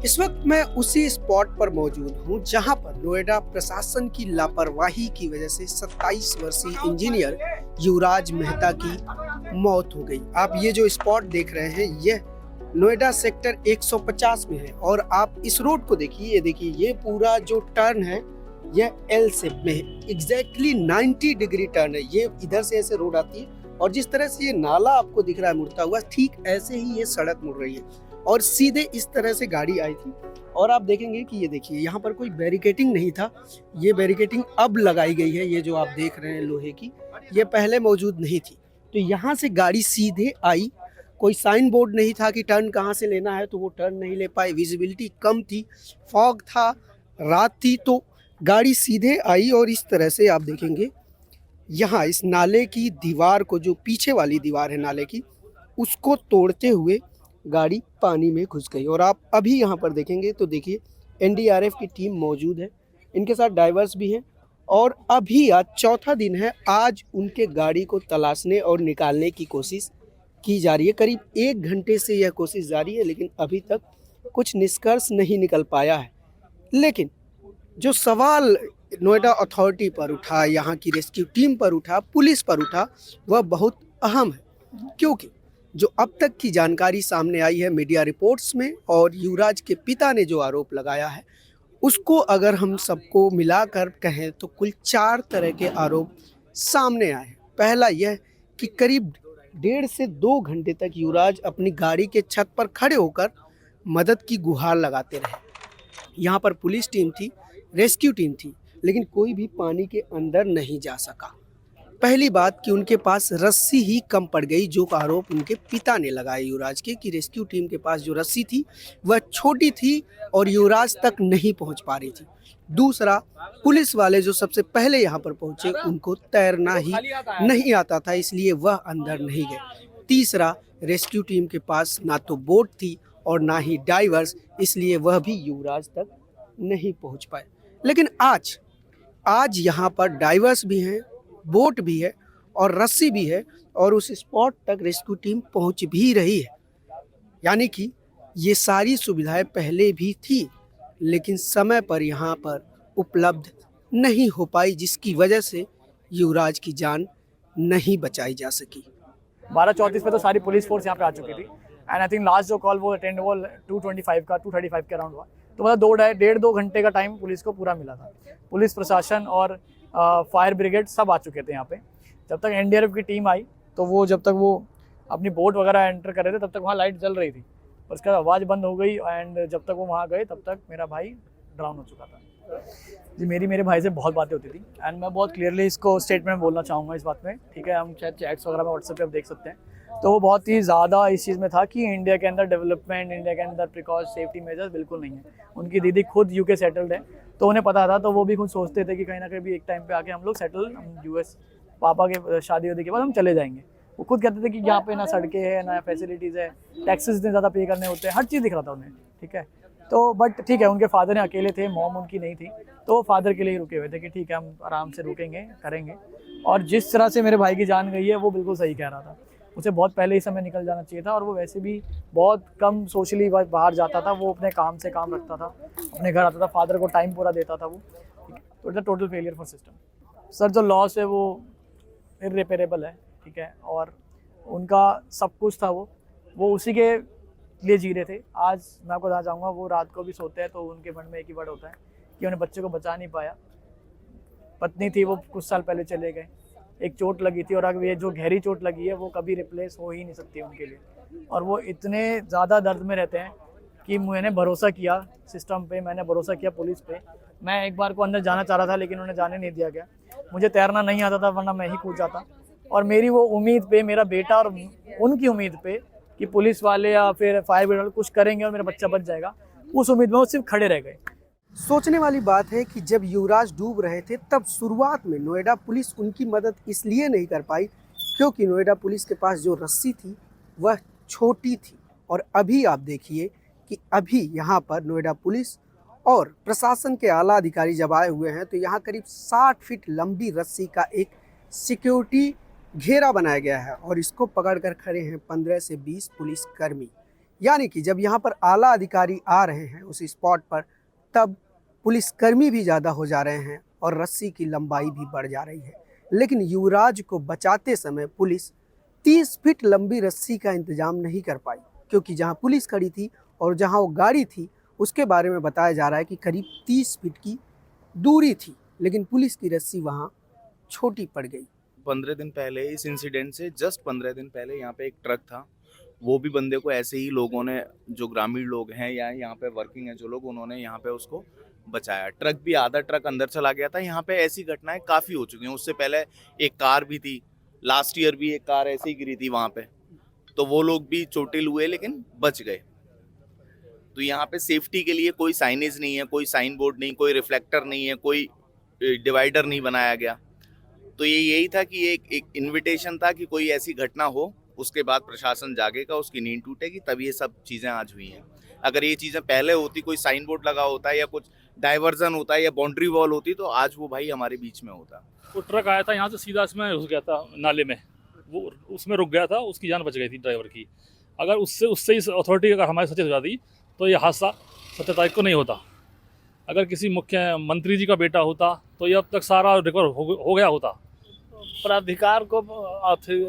इस वक्त मैं उसी स्पॉट पर मौजूद हूं जहां पर नोएडा प्रशासन की लापरवाही की वजह से 27 वर्षीय इंजीनियर युवराज मेहता की मौत हो गई। आप ये जो स्पॉट देख रहे हैं यह नोएडा सेक्टर 150 में है और आप इस रोड को देखिए, ये देखिए, ये पूरा जो टर्न है यह एल शेप में है। एग्जैक्टली 90 डिग्री टर्न है। ये इधर से ऐसे रोड आती है और जिस तरह से ये नाला आपको दिख रहा है मुड़ता हुआ, ठीक ऐसे ही ये सड़क मुड़ रही है और सीधे इस तरह से गाड़ी आई थी। और आप देखेंगे कि ये देखिए, यहाँ पर कोई बैरिकेटिंग नहीं था। ये बैरिकेटिंग अब लगाई गई है। ये जो आप देख रहे हैं लोहे की, ये पहले मौजूद नहीं थी। तो यहाँ से गाड़ी सीधे आई। कोई साइन बोर्ड नहीं था कि टर्न कहाँ से लेना है, तो वो टर्न नहीं ले पाए। विजिबिलिटी कम थी, फॉग था, रात थी, तो गाड़ी सीधे आई और इस तरह से आप देखेंगे यहाँ इस नाले की दीवार को, जो पीछे वाली दीवार है नाले की, उसको तोड़ते हुए गाड़ी पानी में घुस गई। और आप अभी यहाँ पर देखेंगे तो देखिए एनडीआरएफ की टीम मौजूद है, इनके साथ डाइवर्स भी हैं और अभी आज चौथा दिन है। आज उनके गाड़ी को तलाशने और निकालने की कोशिश की जा रही है। करीब 1 घंटे से यह कोशिश जारी है, लेकिन अभी तक कुछ निष्कर्ष नहीं निकल पाया है। लेकिन जो सवाल नोएडा अथॉरिटी पर उठा, यहाँ की रेस्क्यू टीम पर उठा, पुलिस पर उठा, वह बहुत अहम है। क्योंकि जो अब तक की जानकारी सामने आई है मीडिया रिपोर्ट्स में और युवराज के पिता ने जो आरोप लगाया है, उसको अगर हम सबको मिलाकर कहें तो कुल 4 तरह के आरोप सामने आए हैं। पहला यह कि करीब 1.5 से 2 घंटे तक युवराज अपनी गाड़ी के छत पर खड़े होकर मदद की गुहार लगाते रहे। यहाँ पर पुलिस टीम थी, रेस्क्यू टीम थी, लेकिन कोई भी पानी के अंदर नहीं जा सका। पहली बात कि उनके पास रस्सी ही कम पड़ गई, जो आरोप उनके पिता ने लगाया युवराज के, कि रेस्क्यू टीम के पास जो रस्सी थी वह छोटी थी और युवराज तक नहीं पहुंच पा रही थी। दूसरा, पुलिस वाले जो सबसे पहले यहाँ पर पहुंचे, उनको तैरना ही नहीं आता था, इसलिए वह अंदर नहीं गए। तीसरा, रेस्क्यू टीम के पास ना तो बोट थी और ना ही डाइवर्स, इसलिए वह भी युवराज तक नहीं पहुँच पाए। लेकिन आज यहाँ पर डाइवर्स भी हैं, बोट भी है और रस्सी भी है और उस स्पॉट तक रेस्क्यू टीम पहुंच भी रही है। यानी कि ये सारी सुविधाएं पहले भी थी, लेकिन समय पर यहाँ पर उपलब्ध नहीं हो पाई, जिसकी वजह से युवराज की जान नहीं बचाई जा सकी। 12:34 पे तो सारी पुलिस फोर्स यहाँ पे आ चुकी थी एंड आई थिंक लास्ट जो कॉल वो अटेंड वो 2:35 के अराउंड हुआ। तो मतलब 1.5-2 घंटे का टाइम पुलिस को पूरा मिला था। पुलिस प्रशासन और फायर ब्रिगेड सब आ चुके थे यहाँ पे। जब तक एनडीआरएफ की टीम आई तो जब तक वो अपनी बोट वगैरह एंटर कर रहे थे, तब तक वहाँ लाइट जल रही थी और उसके बाद आवाज़ बंद हो गई एंड जब तक वो वहाँ गए तब तक मेरा भाई ड्राउन हो चुका था। जी, मेरे भाई से बहुत बातें होती थी एंड मैं बहुत क्लियरली इसको स्टेटमेंट बोलना चाहूँगा इस बात में, ठीक है। हम शायद चैट्स वगैरह में व्हाट्सएप पे आप देख सकते हैं। तो वो बहुत ही ज़्यादा इस चीज़ में था कि इंडिया के अंदर डेवलपमेंट, इंडिया के अंदर प्रिकॉश सेफ्टी मेजर्स बिल्कुल नहीं है। उनकी दीदी खुद यूके सेटल्ड है, तो उन्हें पता था, तो वो भी खुद सोचते थे कि कहीं ना कहीं भी एक टाइम पे आके हम लोग सेटल, हम यूएस पापा के शादी वादी के बाद हम चले जाएंगे। वो खुद कहते थे कि यहाँ पे ना सड़कें हैं, ना फैसिलिटीज़ है, टैक्सेस इतने ज़्यादा पे करने होते हैं, हर चीज़ दिख रहा था उन्हें, ठीक है। तो बट ठीक है, उनके फादर ने अकेले थे, मॉम उनकी नहीं थी, तो फादर के लिए ही रुके हुए थे कि ठीक है हम आराम से रुकेंगे, करेंगे। और जिस तरह से मेरे भाई की जान गई है वो बिल्कुल सही कह रहा था। उसे बहुत पहले ही समय निकल जाना चाहिए था और वो वैसे भी बहुत कम सोशली बाहर जाता था। वो अपने काम से काम रखता था, अपने घर आता था, फादर को टाइम पूरा देता था वो, ठीक है। तो it's a total failure for system. Sir, जो लॉस है वो इर्रिपेरेबल है, ठीक है। और उनका सब कुछ था, वो उसी के लिए जी रहे थे। आज मैं आपको बताना चाहूँगा, वो रात को भी सोते हैं तो उनके मन में एक ही वर्ड होता है कि उन्हें बच्चे को बचा नहीं पाया। पत्नी थी, वो कुछ साल पहले चले गए, एक चोट लगी थी और अब ये जो गहरी चोट लगी है वो कभी रिप्लेस हो ही नहीं सकती उनके लिए। और वो इतने ज़्यादा दर्द में रहते हैं कि मैंने भरोसा किया सिस्टम पे, मैंने भरोसा किया पुलिस पे। मैं एक बार को अंदर जाना चाह रहा था लेकिन उन्हें जाने नहीं दिया गया। मुझे तैरना नहीं आता था, वरना मैं ही कूद जाता। और मेरी वो उम्मीद पे, मेरा बेटा और उनकी उम्मीद पे कि पुलिस वाले या फिर फायर ब्रिगेड वाले कुछ करेंगे और मेरा बच्चा बच जाएगा, उस उम्मीद में वो सिर्फ खड़े रह गए। सोचने वाली बात है कि जब युवराज डूब रहे थे तब शुरुआत में नोएडा पुलिस उनकी मदद इसलिए नहीं कर पाई क्योंकि नोएडा पुलिस के पास जो रस्सी थी वह छोटी थी। और अभी आप देखिए कि अभी यहाँ पर नोएडा पुलिस और प्रशासन के आला अधिकारी जब आए हुए हैं तो यहाँ करीब 60 फीट लंबी रस्सी का एक सिक्योरिटी घेरा बनाया गया है और इसको पकड़कर खड़े हैं 15 से 20 पुलिसकर्मी। यानी कि जब यहाँ पर आला अधिकारी आ रहे हैं उस स्पॉट पर, तब पुलिसकर्मी भी ज़्यादा हो जा रहे हैं और रस्सी की लंबाई भी बढ़ जा रही है। लेकिन युवराज को बचाते समय पुलिस 30 फीट लंबी रस्सी का इंतजाम नहीं कर पाई, क्योंकि जहाँ पुलिस खड़ी थी और जहाँ वो गाड़ी थी उसके बारे में बताया जा रहा है कि करीब 30 फीट की दूरी थी, लेकिन पुलिस की रस्सी वहाँ छोटी पड़ गई। 15 दिन पहले इस इंसिडेंट से जस्ट 15 दिन पहले यहाँ पे एक ट्रक था, वो भी बंदे को ऐसे ही लोगों ने, जो ग्रामीण लोग हैं या यहाँ पे वर्किंग है जो लोग, उन्होंने यहाँ पे उसको बचाया। ट्रक भी, आधा ट्रक अंदर चला गया था। यहाँ पे ऐसी घटनाएं काफ़ी हो चुकी हैं। उससे पहले एक कार भी थी, लास्ट ईयर भी एक कार ऐसे ही गिरी थी वहाँ पे, तो वो लोग भी चोटिल हुए लेकिन बच गए। तो यहाँ पे सेफ्टी के लिए कोई साइनेज नहीं है, कोई साइन बोर्ड नहीं, कोई रिफ्लेक्टर नहीं है, कोई डिवाइडर नहीं बनाया गया। तो ये यही था कि एक इन्विटेशन था कि कोई ऐसी घटना हो, उसके बाद प्रशासन जागेगा, उसकी नींद टूटेगी, तब ये सब चीज़ें आज हुई हैं। अगर ये चीज़ें पहले होती, कोई साइन बोर्ड लगा होता है या कुछ डाइवर्जन होता है या बाउंड्री वॉल होती, तो आज वो भाई हमारे बीच में होता। वो ट्रक आया था यहाँ से सीधा इसमें घुस गया था नाले में, वो उसमें रुक गया था, उसकी जान बच गई थी ड्राइवर की। अगर उससे इस अथॉरिटी अगर हमारे सचेत हो जाती तो ये हादसा 17 तारीख को नहीं होता। अगर किसी मुख्यमंत्री जी का बेटा होता तो ये अब तक सारा रिकवर हो गया होता। प्राधिकार को,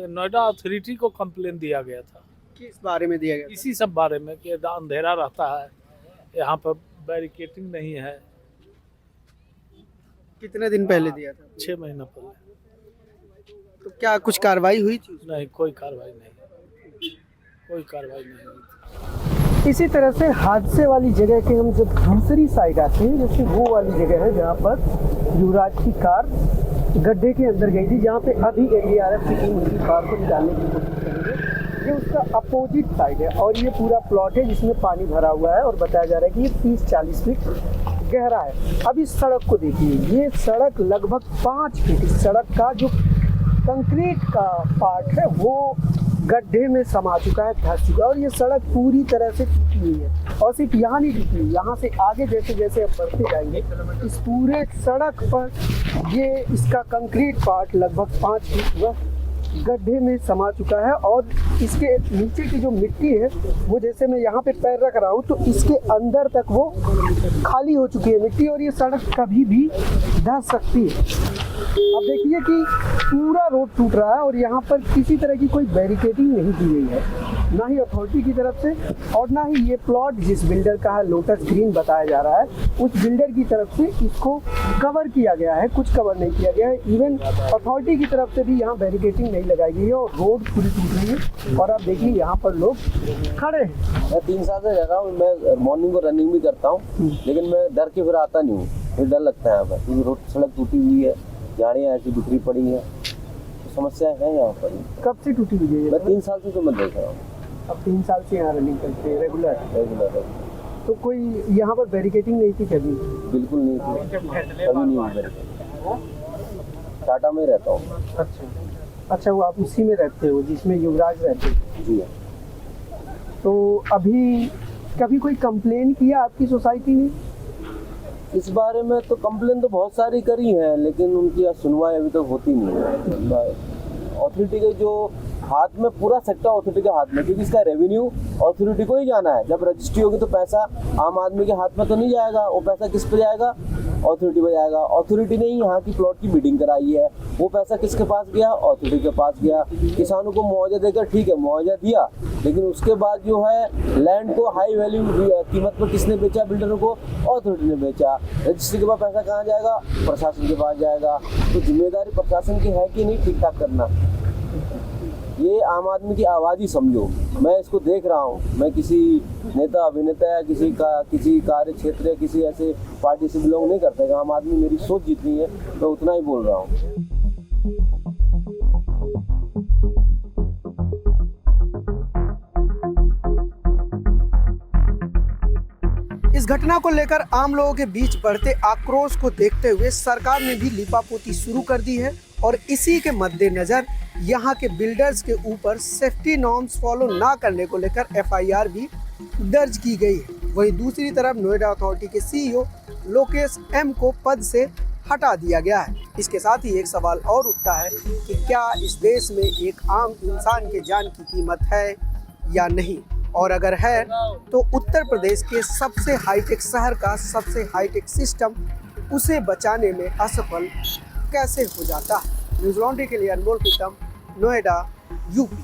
नोएडा अथॉरिटी को कंप्लेन दिया गया था। किस बारे में दिया गया? इसी सब बारे में कि अंधेरा रहता है, यहाँ पर बैरिकेटिंग नहीं है। कितने दिन पहले दिया था? 6 महीना पहले। तो क्या कुछ कार्रवाई हुई थी? नहीं, कोई कार्रवाई नहीं, कोई कार्रवाई नहीं हुई। इसी तरह से हादसे वाली जगह के हम जब दूसरी साइड आते हैं, जैसे वो वाली जगह है जहाँ पर युवराज की कार गड्ढे के अंदर गई थी, जहाँ पे अभी एनडीआरएफ की टीम उनकी कार को निकालने की कोशिश करेंगे। ये उसका अपोजिट साइड है और ये पूरा प्लॉट है जिसमें पानी भरा हुआ है और बताया जा रहा है कि ये 30-40 फीट गहरा है। अब इस सड़क को देखिए, ये सड़क लगभग 5 फीट, इस सड़क का जो कंक्रीट का पार्ट है वो गड्ढे में समा चुका है, धंस चुका है और ये सड़क पूरी तरह से टूटी हुई है। और सिर्फ यहाँ नहीं टूटी हुई, यहाँ से आगे जैसे जैसे अब बढ़ते जाएंगे इस पूरे सड़क पर ये इसका कंक्रीट पार्ट लगभग 5 फीट हुआ गड्ढे में समा चुका है और इसके नीचे की जो मिट्टी है वो, जैसे मैं यहाँ पे पैर रख रहा हूँ तो इसके अंदर तक वो खाली हो चुकी है मिट्टी और ये सड़क कभी भी धंस सकती है। अब देखिए कि पूरा रोड टूट रहा है और यहाँ पर किसी तरह की कोई बैरिकेडिंग नहीं की गई है, ना ही अथॉरिटी की तरफ से और ना ही ये प्लॉट जिस बिल्डर का है, लोटस ग्रीन बताया जा रहा है, उस बिल्डर की तरफ से इसको कवर किया गया है। कुछ कवर नहीं किया गया है, इवन अथॉरिटी की तरफ से भी यहाँ बैरिकेडिंग नहीं लगाई गई है और रोड पूरी टूट रही है। और आप देखिए यहाँ पर लोग खड़े हैं। मैं 3 साल से रह रहा हूँ, मैं मॉर्निंग को रनिंग भी करता हूँ, लेकिन मैं डर के फिर आता नहीं हूँ, फिर डर लगता है यहाँ पर, क्योंकि रोड सड़क टूटी हुई है, गाड़ियाँ ऐसी बिखरी पड़ी हैं, तो समस्या है यहाँ पर। कब से टूटी हुई है? मैं 3 साल से तो मैं देख रहा हूँ। अब 3 साल से यहाँ रनिंग करते हैं रेगुलर। तो कोई यहाँ पर बैरिकेडिंग नहीं थी कभी? बिल्कुल नहीं थी, कभी नहीं हुई बैरिकेडिंग। टाटा में रहता हूँ। अच्छा, वो आप उसी में रहते हो जिसमें युवराज रहते हैं? जी। तो अभी कभी कोई कंप्लेन किया आपकी सोसाइटी ने? इस बारे में तो कंप्लेन तो बहुत सारी करी है, लेकिन उनकी सुनवाई अभी तक होती नहीं है। अथॉरिटी के जो हाथ में, पूरा सेक्टर अथॉरिटी के हाथ में, क्योंकि इसका रेवेन्यू अथॉरिटी को ही जाना है। जब रजिस्ट्री होगी तो पैसा आम आदमी के हाथ में तो नहीं जाएगा, वो पैसा किस पे जाएगा? अथॉरिटी पे जाएगा। अथॉरिटी ने ही यहाँ की प्लॉट की बिडिंग कराई है, वो पैसा किसके पास गया? अथॉरिटी के पास गया। किसानों को मुआवजा देकर ठीक है, मुआवजा दिया, लेकिन उसके बाद जो है लैंड को हाई वैल्यू कीमत पर किसने बेचा? बिल्डरों को अथॉरिटी ने बेचा। रजिस्ट्री के बाद पैसा कहाँ जाएगा? प्रशासन के पास जाएगा। तो जिम्मेदारी प्रशासन की है कि नहीं ठीक ठाक करना? ये आम आदमी की आवाज़ ही समझो। मैं इसको देख रहा हूँ, मैं किसी नेता अभिनेता या किसी कार्य क्षेत्र या किसी ऐसे पार्टी से बिलोंग नहीं करता। आम आदमी, मेरी सोच जितनी है मैं उतना ही बोल रहा हूँ। इस घटना को लेकर आम लोगों के बीच बढ़ते आक्रोश को देखते हुए सरकार ने भी लीपापोती शुरू कर दी है और इसी के मद्देनजर यहाँ के बिल्डर्स के ऊपर सेफ्टी नॉर्म्स फॉलो ना करने को लेकर एफआईआर भी दर्ज की गई है। वहीं दूसरी तरफ नोएडा अथॉरिटी के सीईओ लोकेश एम को पद से हटा दिया गया है। इसके साथ ही एक सवाल और उठता है कि क्या इस देश में एक आम इंसान के जान की कीमत है या नहीं। और अगर है तो उत्तर प्रदेश के सबसे हाईटेक शहर का सबसे हाईटेक सिस्टम उसे बचाने में असफल कैसे हो जाता है। न्यूज़ लॉन्ड्री के लिए अनमोल प्रीतम, नोएडा, यूपी।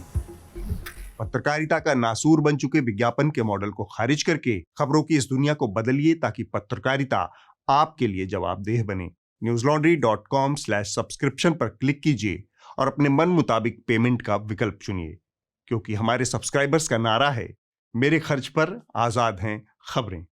पत्रकारिता का नासूर बन चुके विज्ञापन के मॉडल को खारिज करके खबरों की इस दुनिया को बदलिए ताकि पत्रकारिता आपके लिए जवाबदेह बने। newslaundry.com/subscription पर क्लिक कीजिए और अपने मन मुताबिक पेमेंट का विकल्प चुनिए, क्योंकि हमारे सब्सक्राइबर्स का नारा है, मेरे खर्च पर आजाद हैं खबरें।